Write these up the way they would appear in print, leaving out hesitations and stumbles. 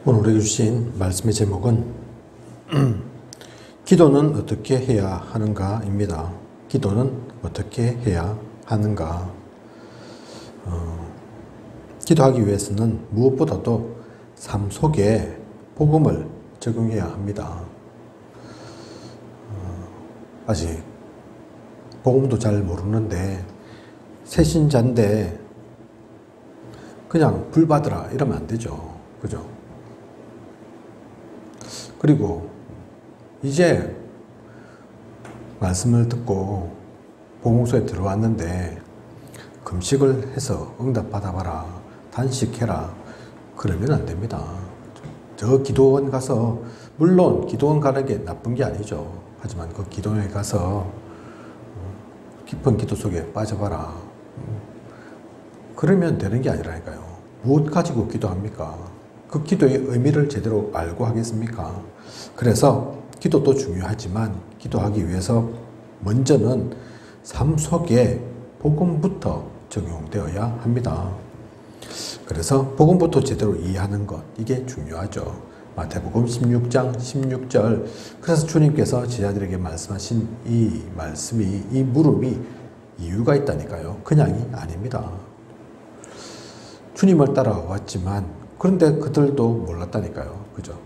오늘 우리에게 주신 말씀의 제목은 기도는 어떻게 해야 하는가입니다. 기도는 어떻게 해야 하는가. 기도하기 위해서는 무엇보다도 삶 속에 복음을 적용해야 합니다. 아직 복음도 잘 모르는데 새신자인데 그냥 불 받으라 이러면 안 되죠. 그죠? 그리고 이제 말씀을 듣고 복음소에 들어왔는데 금식을 해서 응답 받아봐라, 단식해라 그러면 안 됩니다. 저 기도원 가서, 물론 기도원 가는 게 나쁜 게 아니죠. 하지만 그 기도원에 가서 깊은 기도 속에 빠져봐라 그러면 되는 게 아니라니까요. 무엇 가지고 기도합니까? 그 기도의 의미를 제대로 알고 하겠습니까? 그래서 기도도 중요하지만 기도하기 위해서 먼저는 삶 속에 복음부터 적용되어야 합니다. 그래서 복음부터 제대로 이해하는 것, 이게 중요하죠. 마태복음 16장 16절. 그래서 주님께서 제자들에게 말씀하신 이 말씀이, 이 물음이 이유가 있다니까요. 그냥이 아닙니다. 주님을 따라왔지만 그런데 그들도 몰랐다니까요. 그죠?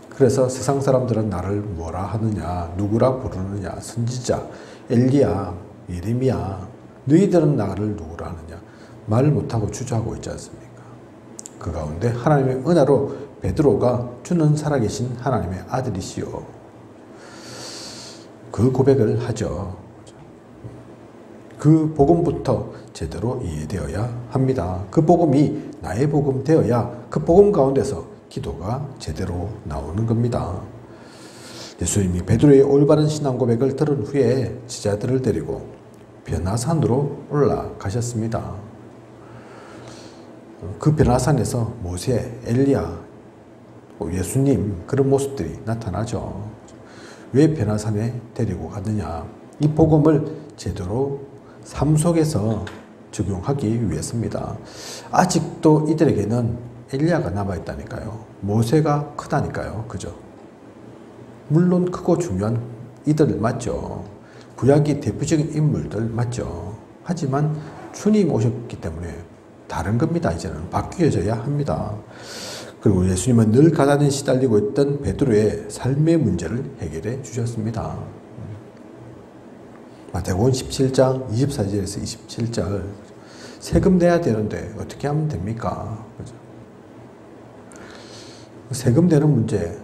그래서 세상 사람들은 나를 뭐라 하느냐, 누구라 부르느냐, 선지자, 엘리야, 예레미야, 너희들은 나를 누구라 하느냐, 말 못하고 주저하고 있지 않습니까? 그 가운데 하나님의 은혜로 베드로가 주는 살아계신 하나님의 아들이시오, 그 고백을 하죠. 그 복음부터 제대로 이해되어야 합니다. 그 복음이 나의 복음 되어야 그 복음 가운데서 기도가 제대로 나오는 겁니다. 예수님이 베드로의 올바른 신앙 고백을 들은 후에 제자들을 데리고 변화산으로 올라가셨습니다. 그 변화산에서 모세, 엘리야, 예수님 그런 모습들이 나타나죠. 왜 변화산에 데리고 갔느냐? 이 복음을 제대로 삶 속에서 적용하기 위해서입니다. 아직도 이들에게는 엘리야가 남아있다니까요. 모세가 크다니까요. 그죠? 물론 크고 중요한 이들 맞죠. 구약의 대표적인 인물들 맞죠. 하지만 주님 오셨기 때문에 다른 겁니다. 이제는 바뀌어져야 합니다. 그리고 예수님은 늘 가난에 시달리고 있던 베드로의 삶의 문제를 해결해 주셨습니다. 마태복음 17장 24절에서 27절. 세금 내야 되는데 어떻게 하면 됩니까? 그죠? 세금 내는 문제,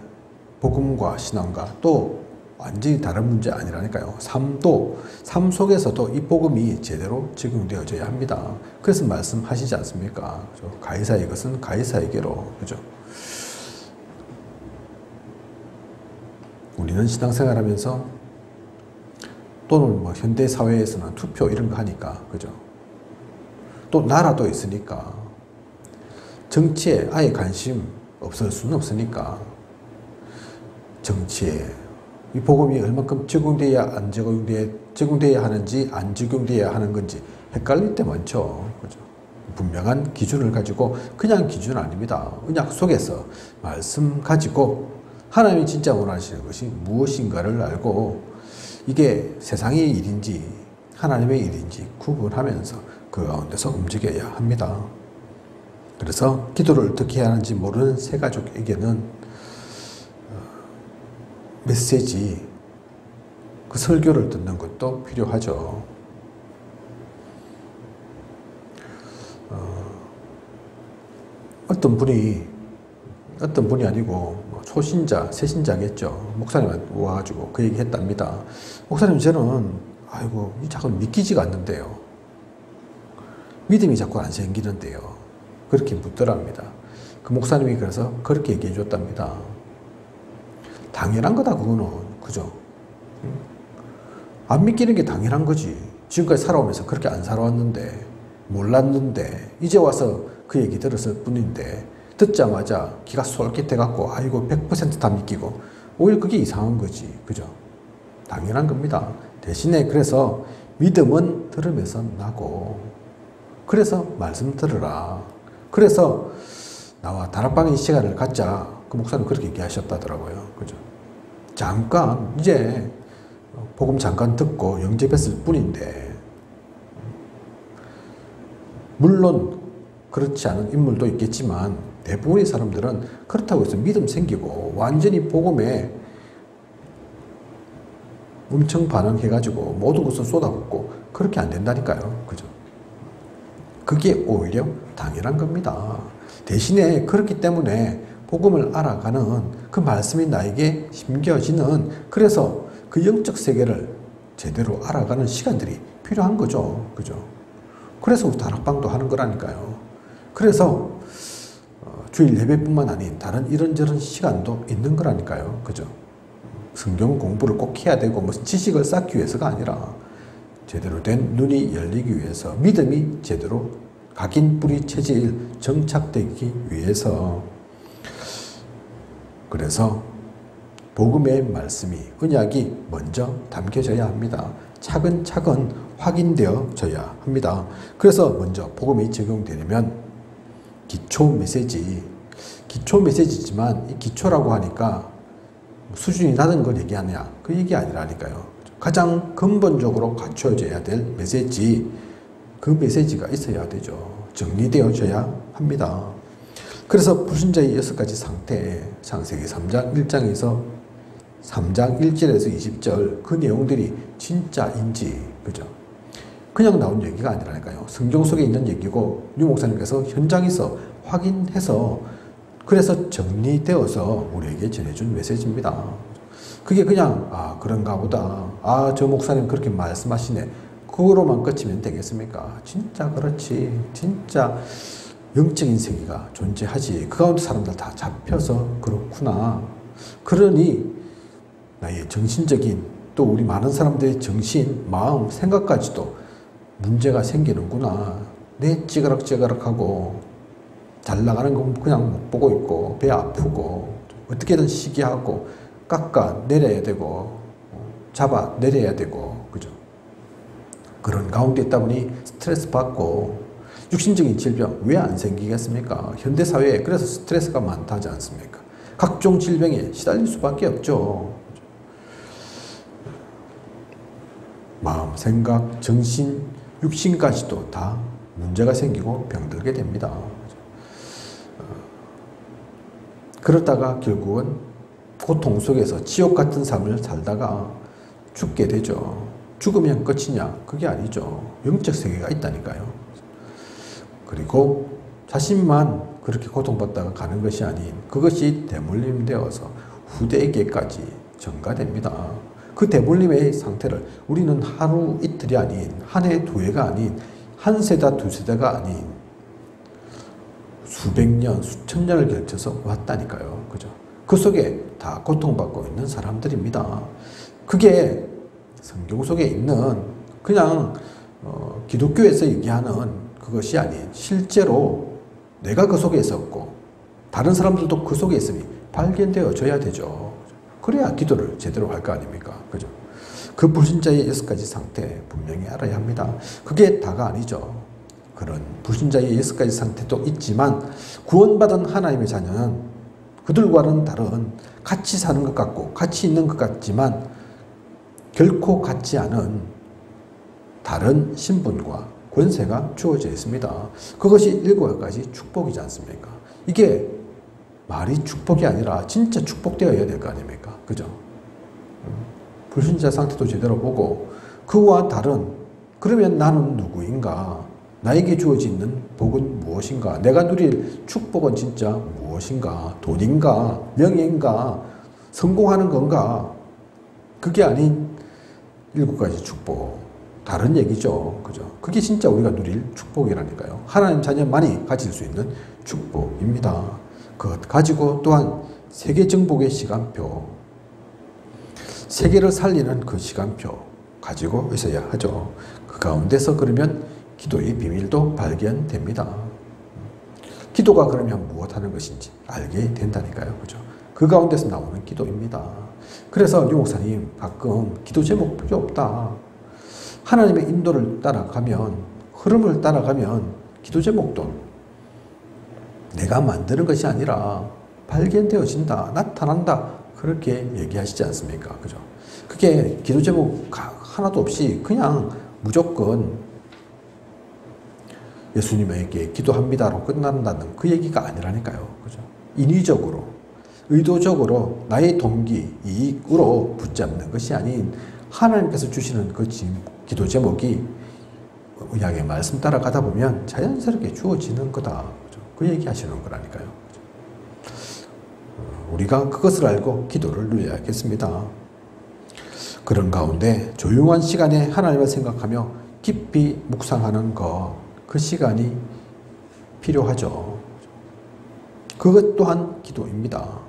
복음과 신앙과 또 완전히 다른 문제 아니라니까요. 삶 속에서도 이 복음이 제대로 적용되어져야 합니다. 그래서 말씀하시지 않습니까? 그죠? 가이사의 것은 가이사에게로. 그죠? 우리는 신앙생활 하면서 또는 뭐 현대 사회에서는 투표 이런 거 하니까, 그죠? 또 나라도 있으니까 정치에 아예 관심 없을 수는 없으니까 정치에 이 복음이 얼만큼 적용돼야 안 적용돼야 하는지 안 적용돼야 하는 건지 헷갈릴 때 많죠. 그죠? 분명한 기준을 가지고, 그냥 기준 아닙니다. 언약 속에서 말씀 가지고 하나님이 진짜 원하시는 것이 무엇인가를 알고 이게 세상의 일인지 하나님의 일인지 구분하면서 그 가운데서 움직여야 합니다. 그래서 기도를 어떻게 해야 하는지 모르는 새 가족에게는 메시지, 그 설교를 듣는 것도 필요하죠. 어떤 분이 아니고 초신자, 새신자겠죠. 목사님한테 와가지고 그 얘기 했답니다. 목사님, 저는 아이고 자꾸 믿기지가 않는데요. 믿음이 자꾸 안 생기는데요. 그렇게 묻더랍니다. 그 목사님이 그래서 그렇게 얘기해 줬답니다. 당연한 거다 그거는. 그죠? 안 믿기는 게 당연한 거지. 지금까지 살아오면서 그렇게 안 살아왔는데, 몰랐는데 이제 와서 그 얘기 들었을 뿐인데 듣자마자 기가 솔깃해갖고 아이고 100% 다 믿기고, 오히려 그게 이상한 거지. 그죠? 당연한 겁니다. 대신에 그래서 믿음은 들으면서 나고, 그래서 말씀 들으라. 그래서 나와 다락방의 시간을 갖자. 그 목사님 그렇게 얘기하셨다더라고요. 그죠? 잠깐, 이제 복음 잠깐 듣고 영접했을 뿐인데, 물론 그렇지 않은 인물도 있겠지만 대부분의 사람들은 그렇다고 해서 믿음 생기고 완전히 복음에 엄청 반응해가지고 모든 것을 쏟아붓고 그렇게 안 된다니까요. 그죠? 그게 오히려 당연한 겁니다. 대신에 그렇기 때문에 복음을 알아가는 그 말씀이 나에게 심겨지는, 그래서 그 영적 세계를 제대로 알아가는 시간들이 필요한 거죠. 그죠? 그래서 다락방도 하는 거라니까요. 그래서 주일 예배뿐만 아닌 다른 이런저런 시간도 있는 거라니까요. 그죠? 성경 공부를 꼭 해야 되고 무슨 지식을 쌓기 위해서가 아니라 제대로 된 눈이 열리기 위해서, 믿음이 제대로 각인 뿌리 체질 정착되기 위해서, 그래서 복음의 말씀이, 언약이 먼저 담겨져야 합니다. 차근차근 확인되어져야 합니다. 그래서 먼저 복음이 적용되려면 기초 메시지지만 이 기초라고 하니까 수준이 낮은 걸 얘기하냐, 그 얘기 아니라니까요. 가장 근본적으로 갖춰져야 될 메시지, 그 메시지가 있어야 되죠. 정리되어져야 합니다. 그래서 불신자의 6가지 상태, 창세기 3장 1장에서 3장 1절에서 20절 그 내용들이 진짜인지, 그죠? 그냥 나온 얘기가 아니라니까요. 성경 속에 있는 얘기고 유 목사님께서 현장에서 확인해서, 그래서 정리되어서 우리에게 전해준 메시지입니다. 그게 그냥 그런가 보다, 저 목사님 그렇게 말씀하시네, 그거로만 끝이면 되겠습니까? 진짜 그렇지. 진짜 영적인 세계가 존재하지. 그 가운데 사람들 다 잡혀서 그렇구나. 그러니 나의 정신적인, 또 우리 많은 사람들의 정신, 마음, 생각까지도 문제가 생기는구나. 내 찌그락찌그락하고 잘 나가는 건 그냥 못 보고 있고, 배 아프고, 어떻게든 시기하고, 깎아 내려야 되고, 잡아 내려야 되고, 그죠? 그런 가운데 있다 보니 스트레스 받고, 육신적인 질병 왜 안 생기겠습니까? 현대사회에 그래서 스트레스가 많다 하지 않습니까? 각종 질병에 시달릴 수밖에 없죠. 마음, 생각, 정신, 육신까지도 다 문제가 생기고 병들게 됩니다. 그러다가 결국은 고통 속에서 지옥 같은 삶을 살다가 죽게 되죠. 죽으면 끝이냐? 그게 아니죠. 영적 세계가 있다니까요. 그리고 자신만 그렇게 고통받다가 가는 것이 아닌, 그것이 대물림 되어서 후대에게까지 전가됩니다. 그 대물림의 상태를 우리는 하루 이틀이 아닌, 한 해 두 해가 아닌, 한 세다 두 세다가 아닌 수백 년, 수천 년을 걸쳐서 왔다니까요. 그죠? 그 속에 다 고통받고 있는 사람들입니다. 그게 성경 속에 있는 그냥 기독교에서 얘기하는 그것이 아닌, 실제로 내가 그 속에 있었고 다른 사람들도 그 속에 있음이 발견되어져야 되죠. 그래야 기도를 제대로 할 거 아닙니까? 그죠? 그 불신자의 6가지 상태 분명히 알아야 합니다. 그게 다가 아니죠. 그런 불신자의 6가지 상태도 있지만, 구원받은 하나님의 자녀는 그들과는 다른, 같이 사는 것 같고 같이 있는 것 같지만 결코 같지 않은 다른 신분과 권세가 주어져 있습니다. 그것이 7가지 축복이지 않습니까? 이게 말이 축복이 아니라 진짜 축복되어야 될 거 아닙니까? 그죠? 불신자 상태도 제대로 보고, 그와 다른, 그러면 나는 누구인가? 나에게 주어지는 복은 무엇인가? 내가 누릴 축복은 진짜 무엇인가? 돈인가? 명예인가? 성공하는 건가? 그게 아닌 7가지 축복. 다른 얘기죠. 그죠? 그게 진짜 우리가 누릴 축복이라니까요. 하나님 자녀만이 가질 수 있는 축복입니다. 그것 가지고 또한 세계 정복의 시간표, 세계를 살리는 그 시간표 가지고 있어야 하죠. 그 가운데서 그러면 기도의 비밀도 발견됩니다. 기도가 그러면 무엇하는 것인지 알게 된다니까요. 그죠? 그 가운데서 나오는 기도입니다. 그래서 유 목사님 가끔 기도 제목 필요 없다. 하나님의 인도를 따라가면, 흐름을 따라가면 기도 제목도 내가 만드는 것이 아니라 발견되어진다, 나타난다, 그렇게 얘기하시지 않습니까? 그죠? 그게 기도 제목 하나도 없이 그냥 무조건 예수님에게 기도합니다로 끝난다는 그 얘기가 아니라니까요. 그죠? 인위적으로, 의도적으로 나의 동기, 이익으로 붙잡는 것이 아닌 하나님께서 주시는 그 기도 제목이 언약의 말씀 따라가다 보면 자연스럽게 주어지는 거다. 그죠? 그 얘기 하시는 거라니까요. 그죠? 우리가 그것을 알고 기도를 누려야겠습니다. 그런 가운데 조용한 시간에 하나님을 생각하며 깊이 묵상하는 것, 그 시간이 필요하죠. 그것 또한 기도입니다.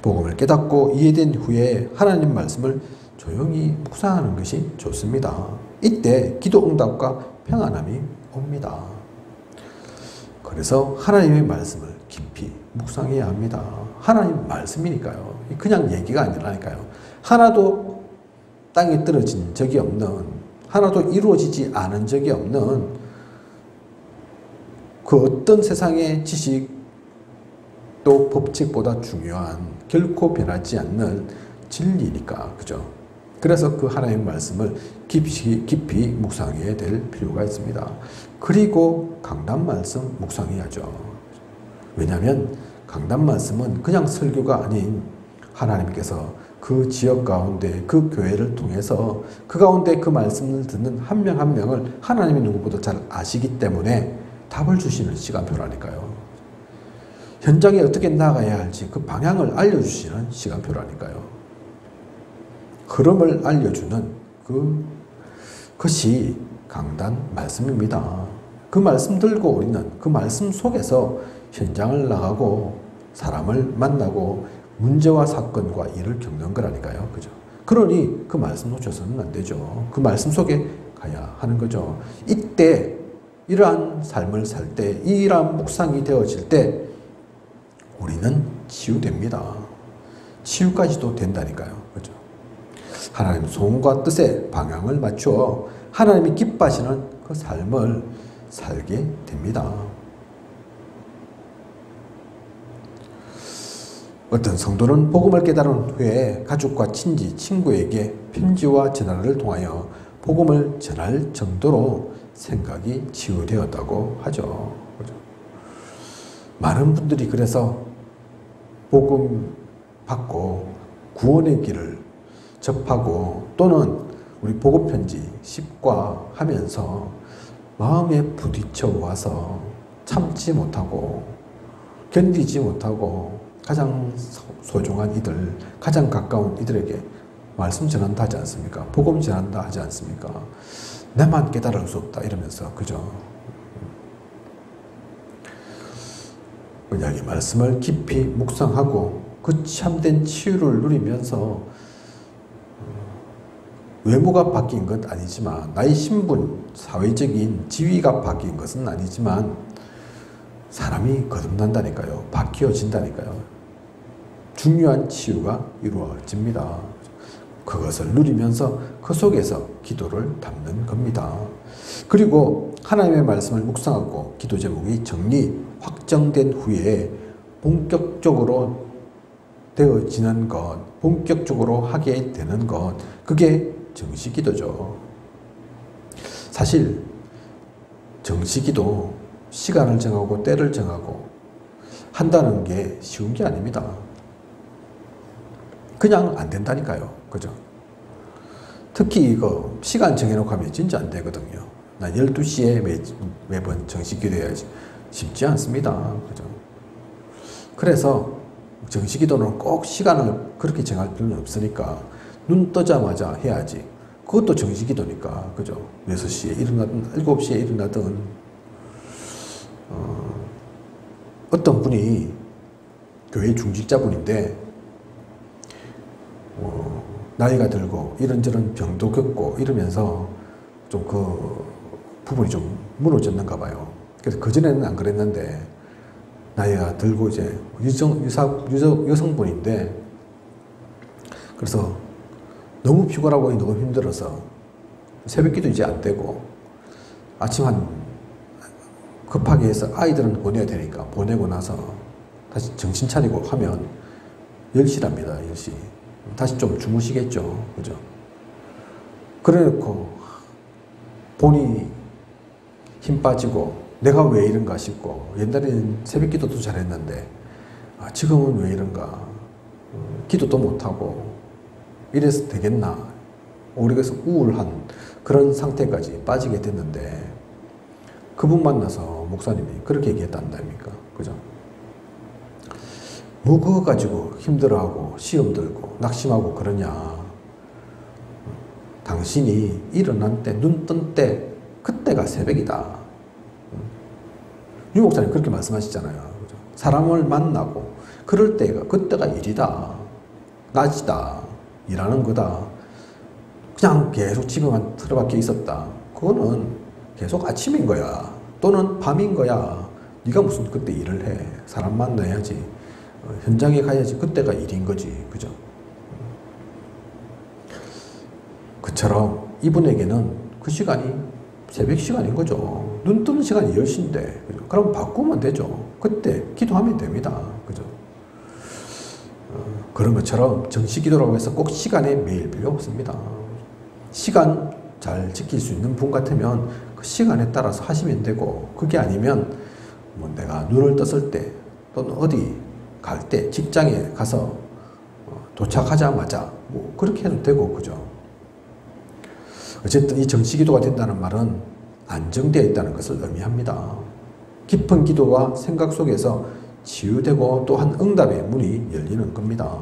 복음을 깨닫고 이해된 후에 하나님 말씀을 조용히 묵상하는 것이 좋습니다. 이때 기도 응답과 평안함이 옵니다. 그래서 하나님의 말씀을 깊이 묵상해야 합니다. 하나님 말씀이니까요. 그냥 얘기가 아니라니까요. 하나도 땅에 떨어진 적이 없는, 하나도 이루어지지 않은 적이 없는 그 어떤 세상의 지식 또 법칙보다 중요한, 결코 변하지 않는 진리니까. 그죠? 그래서 그 하나님의 말씀을 깊이 묵상해야 될 필요가 있습니다. 그리고 강단 말씀 묵상해야죠. 왜냐하면 강단 말씀은 그냥 설교가 아닌 하나님께서 그 지역 가운데 그 교회를 통해서 그 가운데 그 말씀을 듣는 한 명 한 명을 하나님이 누구보다 잘 아시기 때문에 답을 주시는 시간표라니까요. 현장에 어떻게 나가야 할지 그 방향을 알려주시는 시간표라니까요. 흐름을 알려주는 그것이 강단 말씀입니다. 그 말씀 들고 우리는 그 말씀 속에서 현장을 나가고 사람을 만나고 문제와 사건과 일을 겪는 거라니까요. 그죠? 그러니 그 말씀 놓쳐서는 안 되죠. 그 말씀 속에 가야 하는 거죠. 이때 이러한 삶을 살 때, 이러한 묵상이 되어질 때 우리는 치유됩니다. 치유까지도 된다니까요. 그죠? 하나님 소원과 뜻에 방향을 맞추어 하나님이 기뻐하시는 그 삶을 살게 됩니다. 어떤 성도는 복음을 깨달은 후에 가족과 친지, 친구에게 편지와 전화를 통하여 복음을 전할 정도로 생각이 치유되었다고 하죠. 많은 분들이 그래서 복음 받고 구원의 길을 접하고 또는 우리 복음 편지 십과하면서 마음에 부딪혀 와서 참지 못하고 견디지 못하고 가장 소중한 이들, 가장 가까운 이들에게 말씀 전한다 하지 않습니까? 복음 전한다 하지 않습니까? 내만 깨달을 수 없다 이러면서, 그죠? 언약의 말씀을 깊이 묵상하고 그 참된 치유를 누리면서 외모가 바뀐 것 아니지만, 나의 신분, 사회적인 지위가 바뀐 것은 아니지만 사람이 거듭난다니까요. 바뀌어진다니까요. 중요한 치유가 이루어집니다. 그것을 누리면서 그 속에서 기도를 담는 겁니다. 그리고 하나님의 말씀을 묵상하고 기도 제목이 확정된 후에 본격적으로 되어지는 것, 본격적으로 하게 되는 것, 그게 정식기도죠. 사실 정식기도 시간을 정하고 때를 정하고 한다는 게 쉬운 게 아닙니다. 그냥 안 된다니까요. 그죠? 특히 이거 시간 정해놓고 하면 진짜 안 되거든요. 난 12시에 매번 정식기도해야지. 쉽지 않습니다. 그죠? 그래서 정식기도는 꼭 시간을 그렇게 정할 필요는 없으니까 눈 뜨자마자 해야지. 그것도 정식기도니까. 그죠? 6시에 일어나든 7시에 일어나든 어떤 분이 교회 중직자분인데 나이가 들고 이런저런 병도 겪고 이러면서 좀 그 부분이 좀 무너졌는가 봐요. 그래서 그전에는 안 그랬는데 나이가 들고 이제 여성분인데 그래서 너무 피곤하고 너무 힘들어서 새벽기도 이제 안 되고 아침 급하게 해서 아이들은 보내야 되니까 보내고 나서 다시 정신 차리고 하면 10시랍니다. 10시. 다시 좀 주무시겠죠. 그죠? 그래 놓고 본인이 힘 빠지고 내가 왜 이런가 싶고 옛날에는 새벽 기도도 잘했는데 지금은 왜 이런가 기도도 못하고 이래서 되겠나 오래돼서 우울한 그런 상태까지 빠지게 됐는데 그분 만나서 목사님이 그렇게 얘기했단다니까. 그죠? 뭐 그거 가지고 힘들어하고 시험 들고 낙심하고 그러냐. 당신이 일어난 때 눈 뜬 때 그때가 새벽이다. 유 목사님 그렇게 말씀하시잖아요. 그죠? 사람을 만나고 그럴 때가 그때가 일이다. 낮이다. 일하는 거다. 그냥 계속 집에만 틀어박혀 있었다. 그거는 계속 아침인 거야. 또는 밤인 거야. 네가 무슨 그때 일을 해. 사람 만나야지. 현장에 가야지. 그때가 일인 거지. 그죠? 그처럼 이분에게는 그 시간이 새벽 시간인 거죠. 눈 뜨는 시간이 10시인데. 그죠? 그럼 바꾸면 되죠. 그때 기도하면 됩니다. 그죠? 그런 것처럼 정시기도라고 해서 꼭 시간에 매일 필요 없습니다. 시간 잘 지킬 수 있는 분 같으면 그 시간에 따라서 하시면 되고 그게 아니면 뭐 내가 눈을 떴을 때 또는 어디 갈 때 직장에 가서 도착하자마자 뭐 그렇게 해도 되고 그죠. 어쨌든 이 정시기도가 된다는 말은 안정되어 있다는 것을 의미합니다. 깊은 기도와 생각 속에서 치유되고 또한 응답의 문이 열리는 겁니다.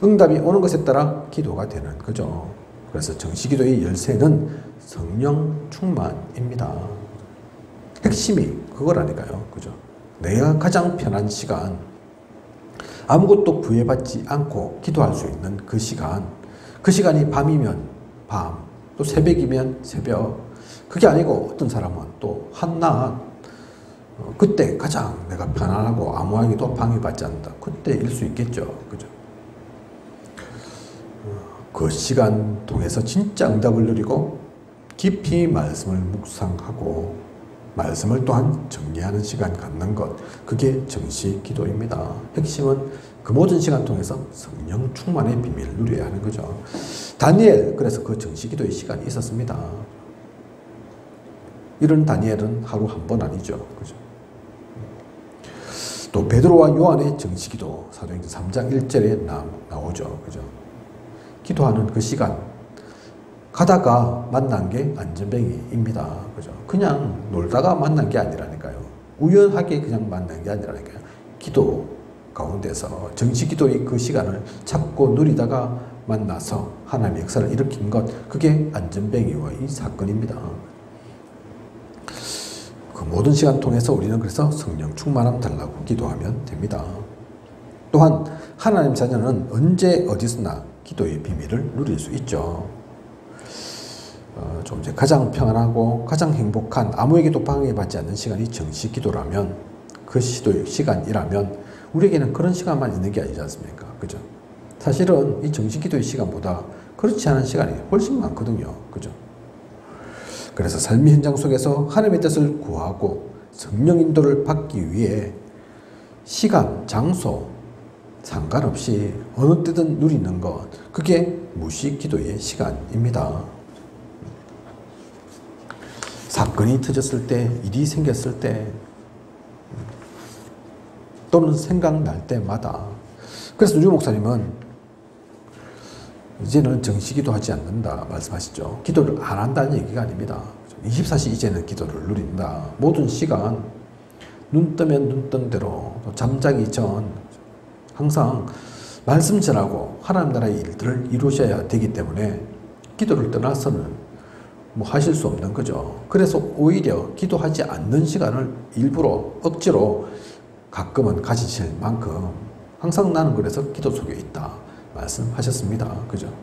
응답이 오는 것에 따라 기도가 되는 거죠. 그래서 정시기도의 열쇠는 성령 충만입니다. 핵심이 그거라니까요. 그죠? 내가 가장 편한 시간, 아무것도 구애받지 않고 기도할 수 있는 그 시간, 그 시간이 밤이면 밤, 또 새벽이면 새벽, 그게 아니고 어떤 사람은 또 한낮, 그때 가장 내가 편안하고 아무에게도 방해받지 않는다. 그때일 수 있겠죠. 그죠? 그 시간 통해서 진짜 응답을 누리고 깊이 말씀을 묵상하고 말씀을 또한 정리하는 시간 갖는 것, 그게 정시 기도입니다. 핵심은 그 모든 시간 통해서 성령 충만의 비밀을 누려야 하는 거죠. 다니엘, 그래서 그 정시 기도의 시간이 있었습니다. 이런 다니엘은 하루 한 번 아니죠. 그죠? 또 베드로와 요한의 정시 기도, 사도행전 3장 1절에 나오죠. 그죠? 기도하는 그 시간, 가다가 만난 게 안전뱅이입니다. 그죠? 그냥 놀다가 만난 게 아니라니까요. 우연하게 그냥 만난 게 아니라니까요. 기도 가운데서 정시 기도의 그 시간을 찾고 누리다가 만나서 하나님의 역사를 일으킨 것, 그게 안전뱅이와 이 사건입니다. 그 모든 시간 통해서 우리는 그래서 성령 충만함 달라고 기도하면 됩니다. 또한 하나님 자녀는 언제 어디서나 기도의 비밀을 누릴 수 있죠. 좀 이제 가장 평안하고 가장 행복한, 아무에게도 방해받지 않는 시간이 정시 기도라면, 그 시간이라면 우리에게는 그런 시간만 있는 게 아니지 않습니까? 그죠? 사실은 이 정시 기도의 시간보다 그렇지 않은 시간이 훨씬 많거든요. 그죠? 그래서 삶의 현장 속에서 하나님의 뜻을 구하고 성령 인도를 받기 위해 시간, 장소 상관없이 어느 때든 누리는 것, 그게 무시 기도의 시간입니다. 사건이 터졌을 때, 일이 생겼을 때, 또는 생각날 때마다. 그래서 유 목사님은 이제는 정시기도 하지 않는다 말씀하시죠. 기도를 안 한다는 얘기가 아닙니다. 24시 이제는 기도를 누린다. 모든 시간, 눈 뜨면 눈 뜬 대로, 잠자기 전 항상 말씀 전하고 하나님 나라의 일들을 이루셔야 되기 때문에 기도를 떠나서는 뭐 하실 수 없는 거죠. 그래서 오히려 기도하지 않는 시간을 일부러 억지로 가끔은 가지실 만큼 항상 나는 그래서 기도 속에 있다 말씀하셨습니다. 그죠?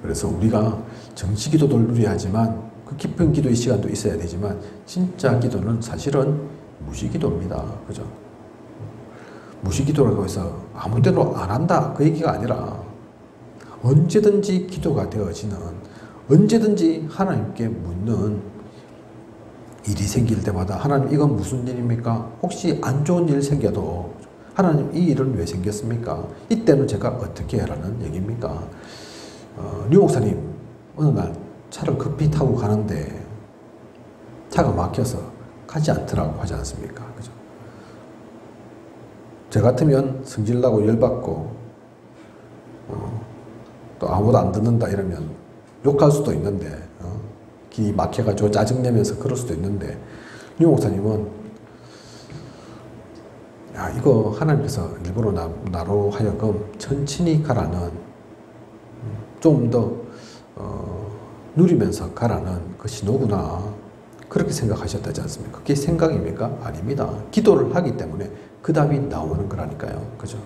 그래서 우리가 정시 기도도 누려야 하지만 그 깊은 기도의 시간도 있어야 되지만 진짜 기도는 사실은 무시 기도입니다. 그죠? 무시 기도라고 해서 아무 데로 안 한다 그 얘기가 아니라 언제든지 기도가 되어지는, 언제든지 하나님께 묻는 일이 생길 때마다 하나님 이건 무슨 일입니까? 혹시 안 좋은 일 생겨도 하나님 이 일은 왜 생겼습니까? 이때는 제가 어떻게 해라는 얘기입니까? 류 목사님 어느 날 차를 급히 타고 가는데 차가 막혀서 가지 않더라고 하지 않습니까? 그죠? 저 같으면 성질나고 열받고 또 아무도 안 듣는다 이러면 욕할 수도 있는데 기 막혀가지고 짜증내면서 그럴 수도 있는데 류 목사님은 야 이거 하나님께서 일부러 나로 하여금 천천히 가라는 좀 더 누리면서 가라는 그 신호구나 그렇게 생각하셨다지 않습니까? 그게 생각입니까? 아닙니다. 기도를 하기 때문에 그 답이 나오는 거라니까요. 그죠?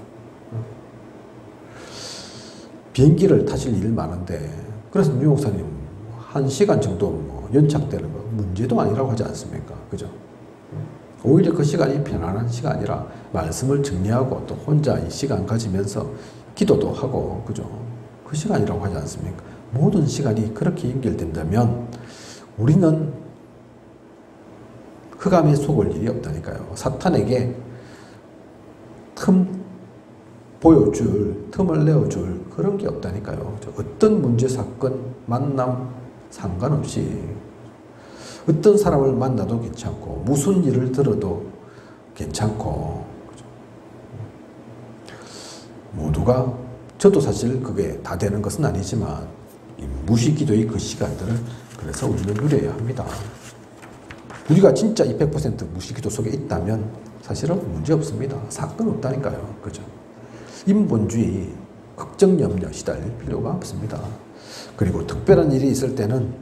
비행기를 타실 일 많은데 그래서 류 목사님 1시간 정도 뭐 연착되는 거 문제도 아니라고 하지 않습니까? 그죠? 오히려 그 시간이 편안한 시간이라 말씀을 정리하고 또 혼자 이 시간 가지면서 기도도 하고 그죠? 그 시간이라고 하지 않습니까? 모든 시간이 그렇게 연결된다면 우리는 흑암에 속을 일이 없다니까요. 사탄에게 틈을 내어줄 그런 게 없다니까요. 어떤 문제, 사건, 만남 상관없이 어떤 사람을 만나도 괜찮고 무슨 일을 들어도 괜찮고 모두가 저도 사실 그게 다 되는 것은 아니지만 무시기도의 그 시간들을 그래서 우리는 누려야 합니다. 우리가 진짜 이 100% 무시기도 속에 있다면 사실은 문제 없습니다. 사건 없다니까요. 그죠? 인본주의, 걱정염려 시달릴 필요가 없습니다. 그리고 특별한 일이 있을 때는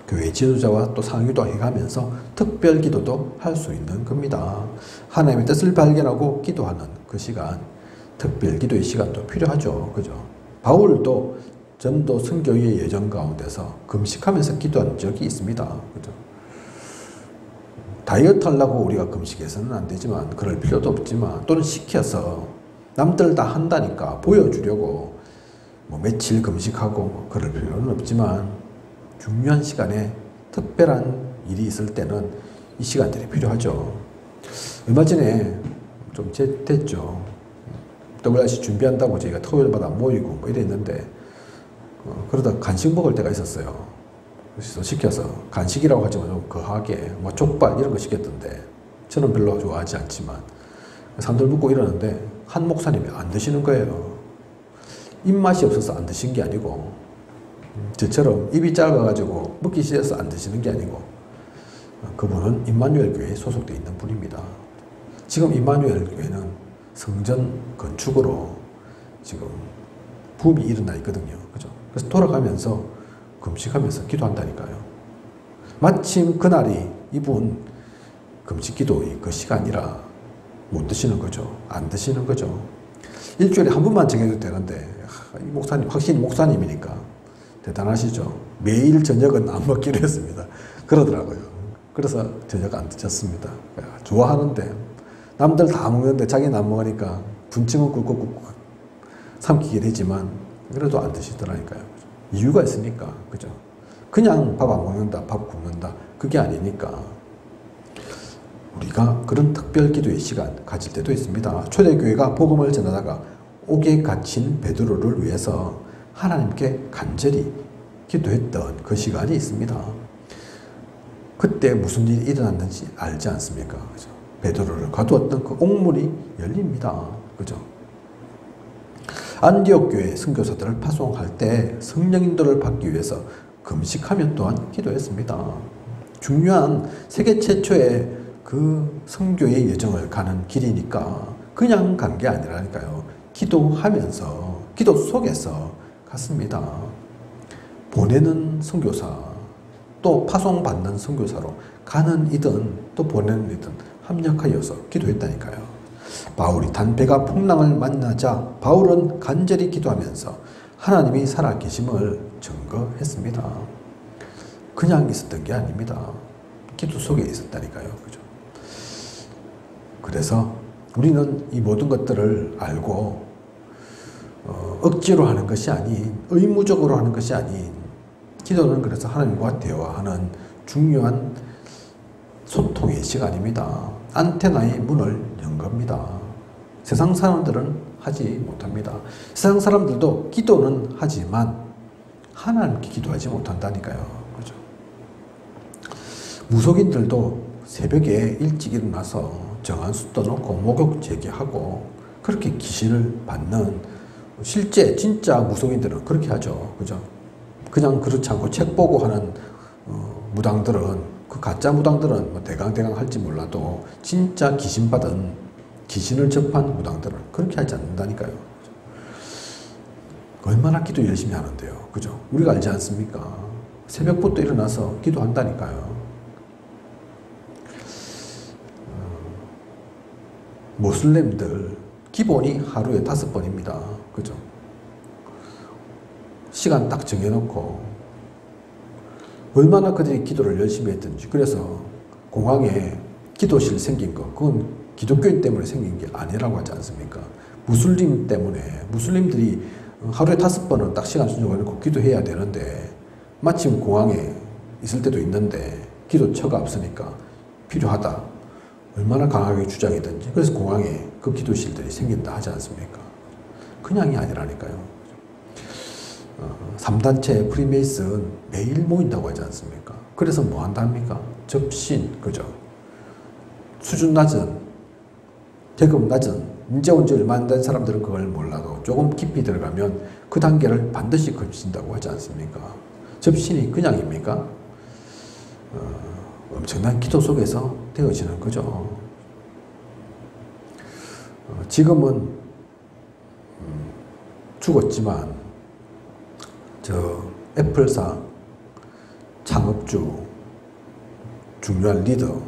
교회 지도자와 또 상의도 해가면서 특별 기도도 할 수 있는 겁니다. 하나님의 뜻을 발견하고 기도하는 그 시간, 특별 기도의 시간도 필요하죠. 그죠? 바울도 전도 선교의 예정 가운데서 금식하면서 기도한 적이 있습니다. 그죠? 다이어트 하려고 우리가 금식해서는 안 되지만 그럴 필요도 없지만 또는 시켜서 남들 다 한다니까 보여주려고 뭐 며칠 금식하고 그럴 필요는 없지만 중요한 시간에 특별한 일이 있을 때는 이 시간들이 필요하죠. 얼마 전에 좀 됐죠. WRC 준비한다고 저희가 토요일마다 모이고 뭐 이랬는데 그러다 간식 먹을 때가 있었어요. 그래서 시켜서 간식이라고 하지만 좀 거하게 뭐 족발 이런 거 시켰던데 저는 별로 좋아하지 않지만 산들 묻고 이러는데 한 목사님이 안 드시는 거예요. 입맛이 없어서 안 드신 게 아니고 저처럼 입이 짧아가지고 먹기 싫어서 안 드시는 게 아니고 그분은 임마누엘 교회에 소속되어 있는 분입니다. 지금 임마누엘 교회는 성전 건축으로 지금 붐이 일어나 있거든요. 그죠? 그래서 돌아가면서 금식하면서 기도한다니까요. 마침 그날이 이분 금식 기도의 그 시간이라 못 드시는 거죠. 안 드시는 거죠. 일주일에 한 번만 정해도 되는데 이 목사님 확실히 목사님이니까 대단하시죠. 매일 저녁은 안 먹기로 했습니다. 그러더라고요. 그래서 저녁 안 드셨습니다. 좋아하는데 남들 다 먹는데 자기는 안 먹으니까 분침은 꿀꺽꿀꺽 삼키게 되지만 그래도 안 드시더라니까요. 이유가 있으니까. 그죠? 그냥 밥 안 먹는다, 밥 굶는다. 그게 아니니까. 우리가 그런 특별 기도의 시간 가질 때도 있습니다. 초대교회가 복음을 전하다가 옥에 갇힌 베드로를 위해서 하나님께 간절히 기도했던 그 시간이 있습니다. 그때 무슨 일이 일어났는지 알지 않습니까? 그죠? 베드로를 가두었던 그 옥문이 열립니다. 그죠? 안디옥 교회 선교사들을 파송할 때 성령 인도를 받기 위해서 금식하며 또한 기도했습니다. 중요한 세계 최초의 그 선교의 여정을 가는 길이니까 그냥 간 게 아니라니까요. 기도하면서 기도 속에서 갔습니다. 보내는 선교사 또 파송받는 선교사로 가는 이든 또 보내는 이든 합력하여서 기도했다니까요. 바울이 단배가 풍랑을 만나자 바울은 간절히 기도하면서 하나님이 살아계심을 증거했습니다. 그냥 있었던 게 아닙니다. 기도 속에 있었다니까요. 그죠? 그래서 우리는 이 모든 것들을 알고 억지로 하는 것이 아닌 의무적으로 하는 것이 아닌 기도는 그래서 하나님과 대화하는 중요한 소통의 시간입니다. 안테나의 문을 연 겁니다. 세상 사람들은 하지 못합니다. 세상 사람들도 기도는 하지만 하나님께 기도하지 못한다니까요. 그죠? 무속인들도 새벽에 일찍 일어나서 정한수 떠놓고 목욕 제기하고 그렇게 귀신을 받는, 실제 진짜 무속인들은 그렇게 하죠. 그죠? 그냥 그렇지 않고 책 보고 하는 무당들은, 그 가짜 무당들은 뭐 대강대강 할지 몰라도 진짜 귀신 받은, 귀신을 접한 무당들은 그렇게 하지 않는다니까요. 얼마나 기도 열심히 하는데요. 그죠? 우리가 알지 않습니까? 새벽부터 일어나서 기도한다니까요. 모슬렘들 기본이 하루에 5번입니다. 그죠? 시간 딱 정해놓고 얼마나 그들이 기도를 열심히 했든지. 그래서 공항에 기도실 생긴 거, 그건 기독교인 때문에 생긴 게 아니라고 하지 않습니까? 무슬림 때문에, 무슬림들이 하루에 5번은 딱 시간 순정해놓고 기도해야 되는데 마침 공항에 있을 때도 있는데 기도처가 없으니까 필요하다, 얼마나 강하게 주장이든지. 그래서 공항에 그 기도실들이 생긴다 하지 않습니까? 그냥이 아니라니까요. 3단체 프리메이슨 매일 모인다고 하지 않습니까? 그래서 뭐 한답니까? 접신, 그죠? 수준 낮은, 계급 낮은, 이제 온 지 얼마 안 된 사람들은 그걸 몰라도 조금 깊이 들어가면 그 단계를 반드시 거친다고 하지 않습니까? 접신이 그냥입니까? 엄청난 기도 속에서 되어지는 거죠. 지금은 죽었지만 저 애플사 창업주, 중요한 리더,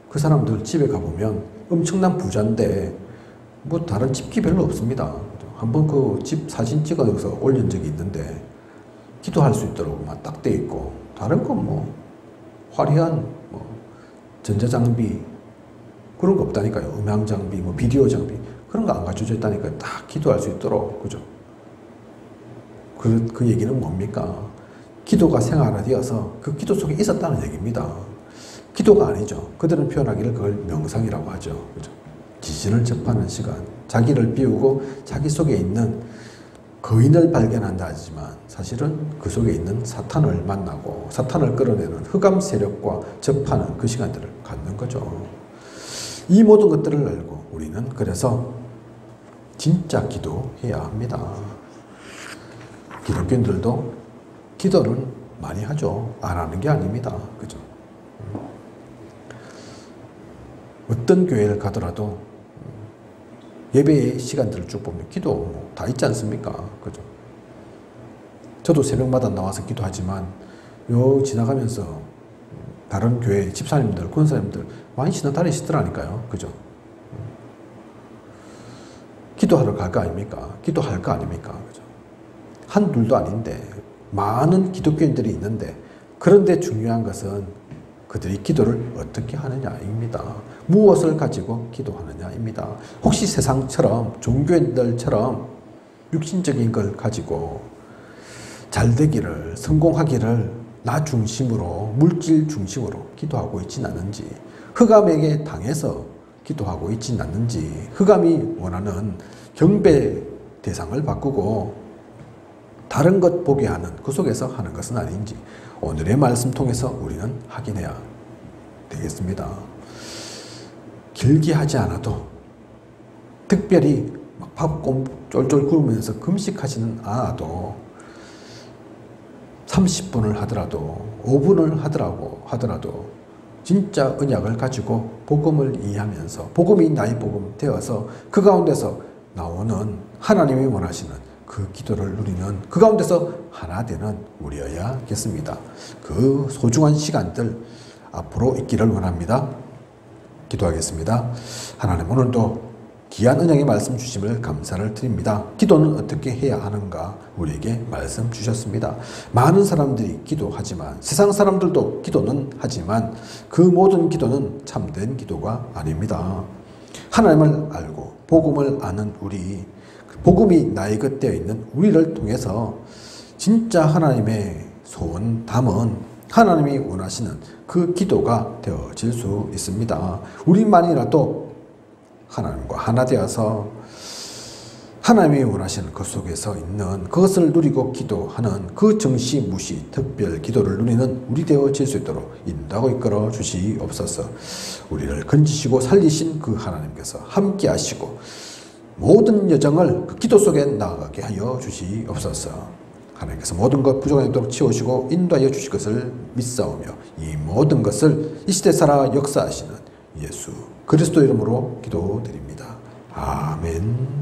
그 사람들 집에 가보면 엄청난 부자인데 뭐 다른 집기 별로 없습니다. 한번 그 집 사진 찍어서 올린 적이 있는데 기도할 수 있도록 막 딱 돼 있고, 다른 건 뭐 화려한 뭐 전자장비 그런 거 없다니까요. 음향장비, 뭐 비디오 장비 그런 거 안 갖춰져 있다니까요. 딱 기도할 수 있도록. 그죠? 그 얘기는 뭡니까? 기도가 생활화되어서 그 기도 속에 있었다는 얘기입니다. 기도가 아니죠. 그들은 표현하기를 그걸 명상이라고 하죠. 그죠? 지신을 접하는 시간, 자기를 비우고 자기 속에 있는 거인을 발견한다 하지만 사실은 그 속에 있는 사탄을 만나고 사탄을 끌어내는 흑암 세력과 접하는 그 시간들을 갖는 거죠. 이 모든 것들을 알고 우리는 그래서 진짜 기도해야 합니다. 기독교인들도 기도를 많이 하죠. 안 하는 게 아닙니다. 그죠? 어떤 교회를 가더라도 예배의 시간들을 쭉 보면 기도 뭐 다 있지 않습니까? 그죠? 저도 새벽마다 나와서 기도하지만 요 지나가면서 다른 교회 집사님들, 권사님들 많이 신앙 다니시더라니까요. 그죠? 기도하러 갈 거 아닙니까? 기도할 거 아닙니까? 그죠? 한둘도 아닌데 많은 기독교인들이 있는데, 그런데 중요한 것은 그들이 기도를 어떻게 하느냐입니다. 무엇을 가지고 기도하느냐입니다. 혹시 세상처럼 종교인들처럼 육신적인 걸 가지고 잘 되기를, 성공하기를 나 중심으로, 물질 중심으로 기도하고 있진 않는지, 흑암에게 당해서 기도하고 있진 않는지, 흑암이 원하는 경배 대상을 바꾸고 다른 것 보게 하는, 그 속에서 하는 것은 아닌지 오늘의 말씀 통해서 우리는 확인해야 되겠습니다. 길게 하지 않아도, 특별히 막 밥 쫄쫄 굶으면서 금식하지는 않아도 30분을 하더라도 5분을 하더라도 진짜 언약을 가지고 복음을 이해하면서 복음이 나의 복음 되어서 그 가운데서 나오는 하나님이 원하시는 그 기도를 누리는, 그 가운데서 하나 되는 우리여야겠습니다. 그 소중한 시간들 앞으로 있기를 원합니다. 기도하겠습니다. 하나님, 오늘도 귀한 은혜의 말씀 주심을 감사를 드립니다. 기도는 어떻게 해야 하는가 우리에게 말씀 주셨습니다. 많은 사람들이 기도하지만, 세상 사람들도 기도는 하지만 그 모든 기도는 참된 기도가 아닙니다. 하나님을 알고 복음을 아는 우리, 복음이 나의 것 되어 있는 우리를 통해서 진짜 하나님의 소원 담은 하나님이 원하시는 그 기도가 되어질 수 있습니다. 우리만이라도 하나님과 하나 되어서 하나님이 원하시는 그 속에서 있는 그것을 누리고 기도하는 그 정시무시 특별 기도를 누리는 우리 되어질 수 있도록 인도하고 이끌어 주시옵소서. 우리를 건지시고 살리신 그 하나님께서 함께 하시고 모든 여정을 그 기도 속에 나아가게 하여 주시옵소서. 하나님께서 모든 것 부족하도록 치우시고 인도하여 주실 것을 믿사오며 이 모든 것을 이 시대 살아 역사하시는 예수 그리스도 이름으로 기도드립니다. 아멘.